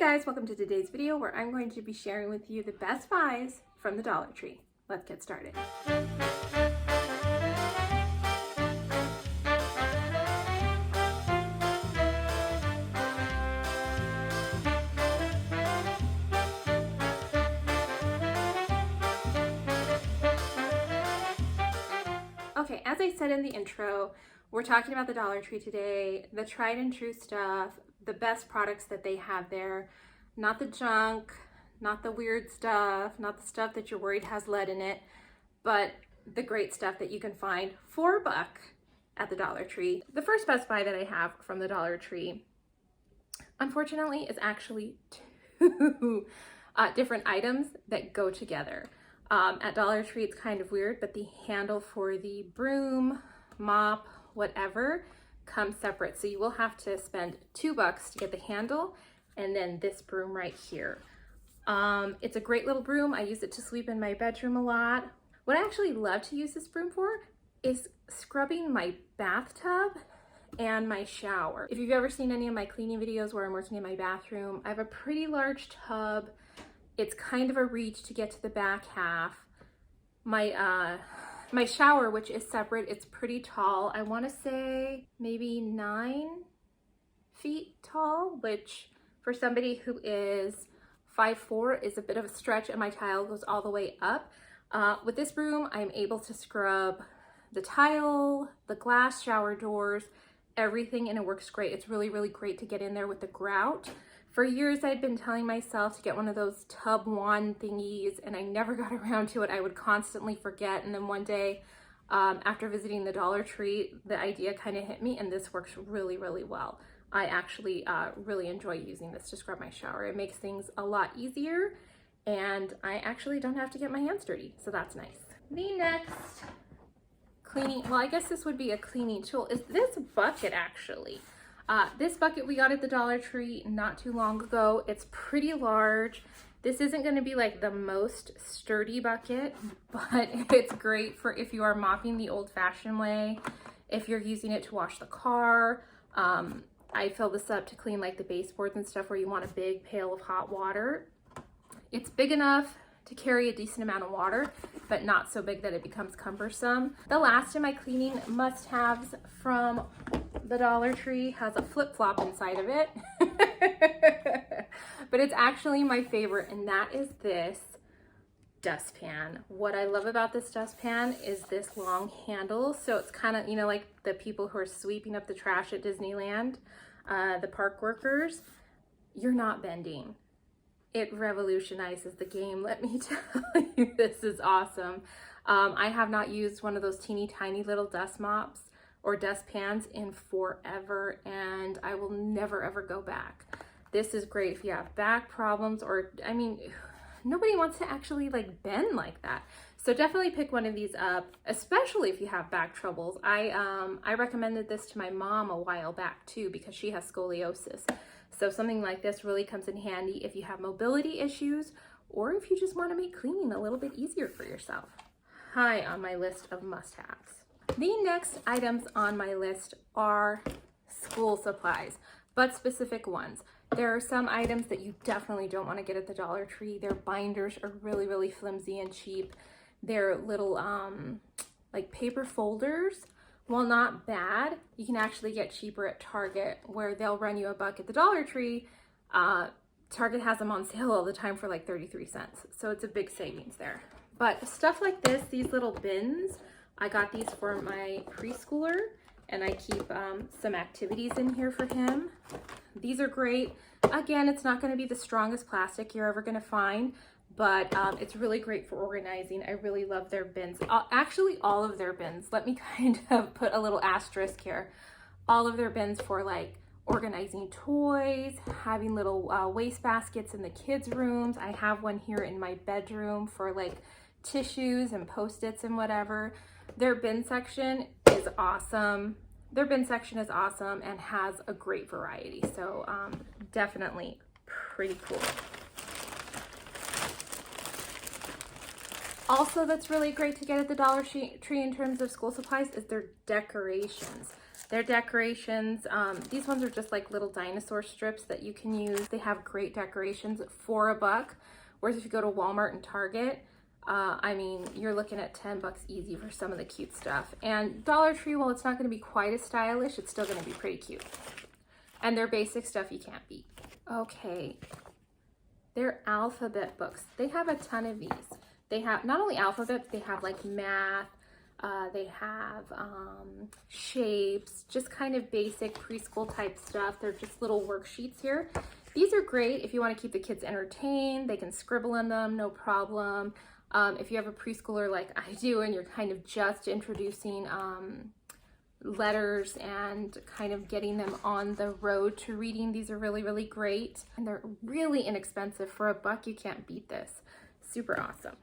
guys, welcome to today's video where I'm going to be sharing with you the best buys from the Dollar Tree. Let's get started. Okay, as I said in the intro, we're talking about the Dollar Tree today, the tried and true stuff, the best products that they have there, not the junk, not the weird stuff, not the stuff that you're worried has lead in it, but the great stuff that you can find for a buck at the Dollar Tree. The first Best Buy that I have from the Dollar Tree, unfortunately, is actually two different items that go together. At Dollar Tree, it's kind of weird, but the handle for the broom, mop, whatever, comes separate. So you will have to spend $2 to get the handle and then this broom right here. It's a great little broom. I use it to sweep in my bedroom a lot. What I actually love to use this broom for is scrubbing my bathtub and my shower. If you've ever seen any of my cleaning videos where I'm working in my bathroom, I have a pretty large tub. It's kind of a reach to get to the back half. My shower, which is separate, it's pretty tall. I want to say maybe 9 feet tall, which for somebody who is 5'4" is a bit of a stretch, and my tile goes all the way up. With this broom, I'm able to scrub the tile, the glass shower doors, everything, and it works great. It's really, really great to get in there with the grout. For years, I'd been telling myself to get one of those tub wand thingies, and I never got around to it. I would constantly forget, and then one day, after visiting the Dollar Tree, the idea kind of hit me, and this works really, really well. I actually really enjoy using this to scrub my shower. It makes things a lot easier, and I actually don't have to get my hands dirty, so that's nice. The next cleaning, well, I guess this would be a cleaning tool, is this bucket actually. This bucket we got at the Dollar Tree not too long ago. It's pretty large. This isn't going to be like the most sturdy bucket, but it's great for if you are mopping the old-fashioned way, if you're using it to wash the car. I fill this up to clean like the baseboards and stuff where you want a big pail of hot water. It's big enough to carry a decent amount of water, but not so big that it becomes cumbersome. The last of my cleaning must-haves from the Dollar Tree has a flip-flop inside of it. But it's actually my favorite, and that is this dustpan. What I love about this dustpan is this long handle. So it's kind of, you know, like the people who are sweeping up the trash at Disneyland, the park workers, you're not bending. It revolutionizes the game. Let me tell you, this is awesome. I have not used one of those teeny tiny little dust mops or dustpans in forever, and I will never ever go back. This is great if you have back problems, or I mean, nobody wants to actually like bend like that. So definitely pick one of these up, especially if you have back troubles. I recommended this to my mom a while back too, because she has scoliosis. So something like this really comes in handy if you have mobility issues, or if you just want to make cleaning a little bit easier for yourself. High on my list of must-haves. The next items on my list are school supplies, but specific ones. There are some items that you definitely don't want to get at the Dollar Tree. Their binders are really, really flimsy and cheap. They're little like paper folders. While not bad, you can actually get cheaper at Target, where they'll run you $1 at the Dollar Tree. Target has them on sale all the time for like 33 cents. So it's a big savings there. But stuff like this, these little bins, I got these for my preschooler, and I keep some activities in here for him. These are great. Again, it's not going to be the strongest plastic you're ever going to find, but it's really great for organizing. I really love their bins. Actually, all of their bins. Let me kind of put a little asterisk here. All of their bins for like organizing toys, having little waste baskets in the kids' rooms. I have one here in my bedroom for like tissues and Post-its and whatever. Their bin section is awesome. Their bin section is awesome and has a great variety. So definitely pretty cool. Also, that's really great to get at the Dollar Tree in terms of school supplies is their decorations. Their decorations, these ones are just like little dinosaur strips that you can use. They have great decorations for $1, whereas if you go to Walmart and Target, I mean, you're looking at $10 easy for some of the cute stuff. And Dollar Tree, while it's not going to be quite as stylish, it's still going to be pretty cute. And their basic stuff you can't beat. Okay, their alphabet books. They have a ton of these. They have not only alphabet, but they have like math. They have shapes, just kind of basic preschool type stuff. They're just little worksheets here. These are great if you want to keep the kids entertained. They can scribble in them, no problem. If you have a preschooler like I do and you're kind of just introducing letters and kind of getting them on the road to reading, these are really, really great. And they're really inexpensive. For $1, you can't beat this. Super awesome.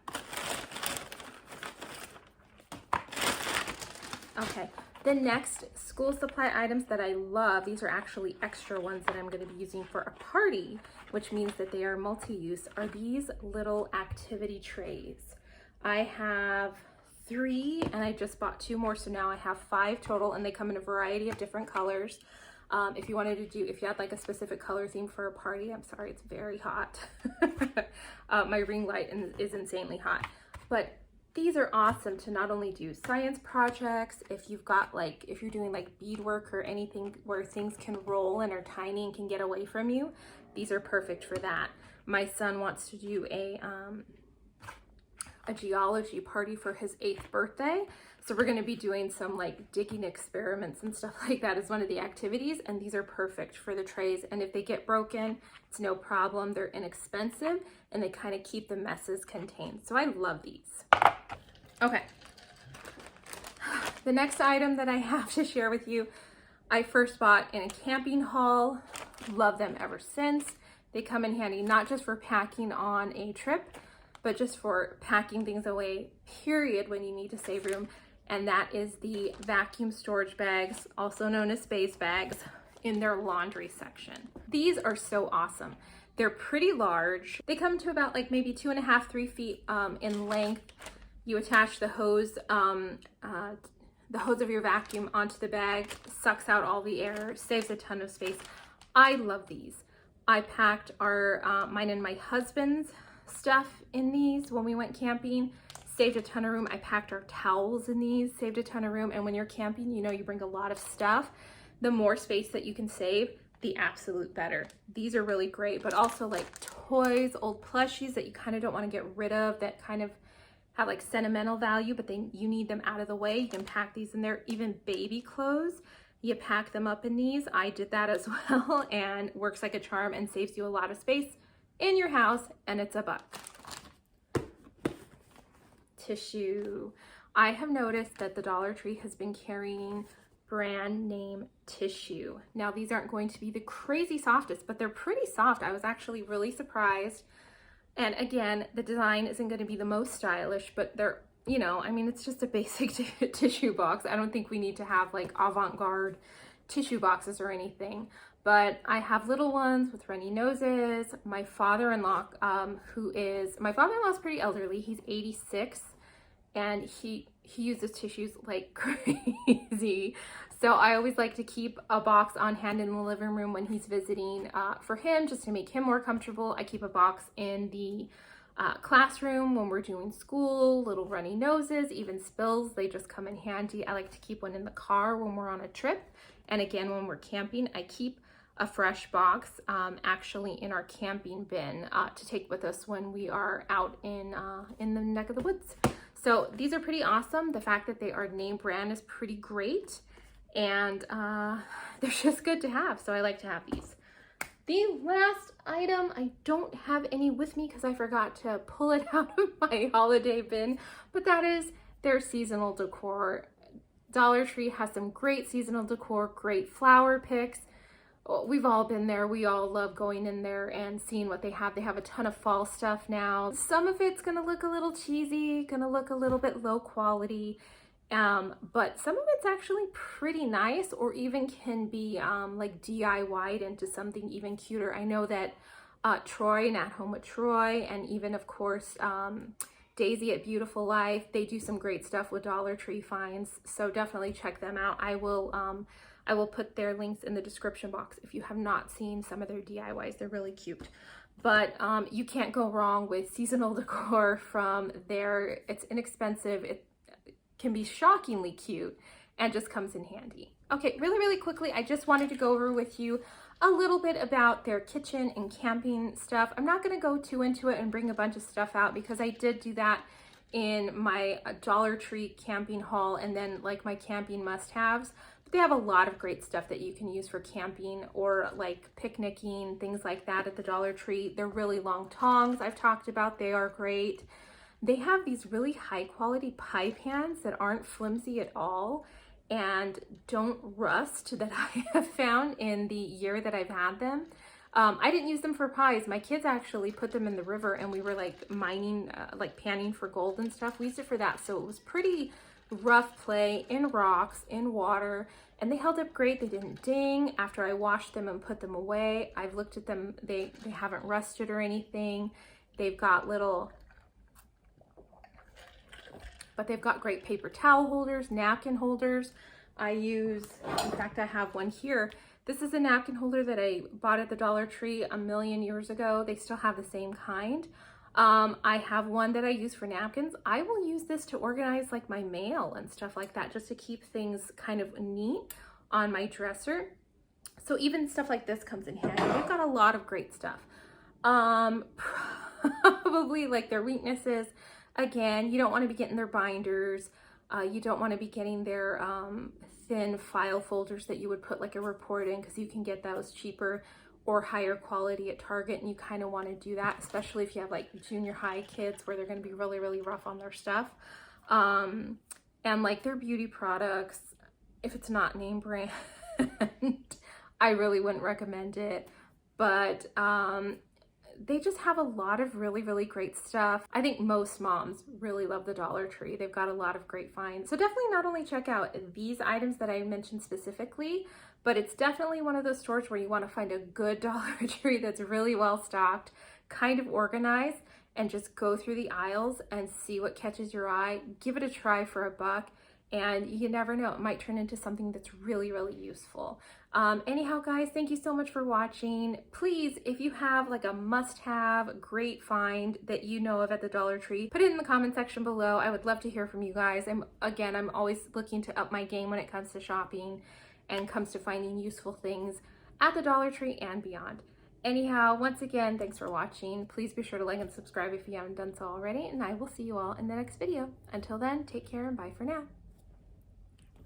Okay, the next school supply items that I love, these are actually extra ones that I'm going to be using for a party, which means that they are multi-use, are these little activity trays. I have 3 and I just bought 2 more, so now I have 5 total, and they come in a variety of different colors. If you had like a specific color theme for a party, I'm sorry, it's very hot. My ring light is insanely hot, but these are awesome to not only do science projects, if you're doing like beadwork or anything where things can roll and are tiny and can get away from you, these are perfect for that. My son wants to do a geology party for his 8th birthday. So we're gonna be doing some like digging experiments and stuff like that as one of the activities, and these are perfect for the trays. And if they get broken, it's no problem. They're inexpensive and they kind of keep the messes contained. So I love these. Okay, the next item that I have to share with you, I first bought in a camping haul. Love them ever since. They come in handy not just for packing on a trip, but just for packing things away, period, when you need to save room. And that is the vacuum storage bags, also known as space bags, in their laundry section. These are so awesome. They're pretty large. They come to about like maybe 2.5, 3 feet in length. You attach the hose of your vacuum onto the bag, sucks out all the air, saves a ton of space. I love these. I packed mine and my husband's stuff in these when we went camping, saved a ton of room. I packed our towels in these, saved a ton of room. And when you're camping, you know, you bring a lot of stuff. The more space that you can save, the absolute better. These are really great, but also like toys, old plushies that you kind of don't want to get rid of, that kind of have like sentimental value, but you need them out of the way. You can pack these in there. Even baby clothes, you pack them up in these. I did that as well, and works like a charm and saves you a lot of space in your house, and it's $1. Tissue. I have noticed that the Dollar Tree has been carrying brand name tissue. Now these aren't going to be the crazy softest, but they're pretty soft. I was actually really surprised. And again, the design isn't going to be the most stylish, but they're, you know, I mean, it's just a basic tissue box. I don't think we need to have like avant-garde tissue boxes or anything, but I have little ones with runny noses. My father-in-law, my father-in-law's pretty elderly. He's 86, and he uses tissues like crazy. So I always like to keep a box on hand in the living room when he's visiting for him, just to make him more comfortable. I keep a box in the classroom when we're doing school, little runny noses, even spills, they just come in handy. I like to keep one in the car when we're on a trip. And again, when we're camping, I keep a fresh box actually in our camping bin to take with us when we are out in the neck of the woods. So these are pretty awesome. The fact that they are name brand is pretty great, and they're just good to have. So I like to have these. The last item, I don't have any with me because I forgot to pull it out of my holiday bin, but that is their seasonal decor. Dollar Tree has some great seasonal decor, great flower picks. We've all been there. We all love going in there and seeing what they have. They have a ton of fall stuff now. Some of it's gonna look a little cheesy, gonna look a little bit low quality, but some of it's actually pretty nice, or even can be like DIY'd into something even cuter. I know that Troy and At Home with Troy, and even of course Daisy at Beautiful Life, they do some great stuff with Dollar Tree finds, so definitely check them out. I will I will put their links in the description box if you have not seen some of their DIYs. They're really cute. But you can't go wrong with seasonal decor from there. It's inexpensive. It can be shockingly cute and just comes in handy. Okay, really quickly, I just wanted to go over with you a little bit about their kitchen and camping stuff. I'm not gonna go too into it and bring a bunch of stuff out because I did do that in my Dollar Tree camping haul and then like my camping must-haves. But they have a lot of great stuff that you can use for camping or like picnicking, things like that at the Dollar Tree. They're really long tongs I've talked about, they are great. They have these really high quality pie pans that aren't flimsy at all and don't rust that I have found in the year that I've had them. I didn't use them for pies. My kids actually put them in the river and we were like mining, like panning for gold and stuff. We used it for that. So it was pretty rough play in rocks, in water, and they held up great. They didn't ding after I washed them and put them away. I've looked at them. They haven't rusted or anything. They've got little, but they've got great paper towel holders, napkin holders. I use, in fact, I have one here. This is a napkin holder that I bought at the Dollar Tree a million years ago. They still have the same kind. I have one that I use for napkins. I will use this to organize like my mail and stuff like that, just to keep things kind of neat on my dresser. So even stuff like this comes in handy. They've got a lot of great stuff. Probably like their weaknesses. Again, you don't want to be getting their binders. You don't want to be getting their thin file folders that you would put like a report in, because you can get those cheaper or higher quality at Target, and you kind of want to do that, especially if you have like junior high kids where they're going to be really rough on their stuff. And like their beauty products, if it's not name brand, I really wouldn't recommend it. But they just have a lot of really great stuff. I think most moms really love the Dollar Tree. They've got a lot of great finds. So definitely not only check out these items that I mentioned specifically, but it's definitely one of those stores where you want to find a good Dollar Tree that's really well stocked, kind of organized, and just go through the aisles and see what catches your eye. Give it a try for $1, and you never know, it might turn into something that's really useful. Anyhow, guys, thank you so much for watching. Please, if you have like a must-have great find that you know of at the Dollar Tree, put it in the comment section below. I would love to hear from you guys. I'm always looking to up my game when it comes to shopping and comes to finding useful things at the Dollar Tree and beyond. Anyhow, once again, thanks for watching. Please be sure to like and subscribe if you haven't done so already, and I will see you all in the next video. Until then, take care and bye for now.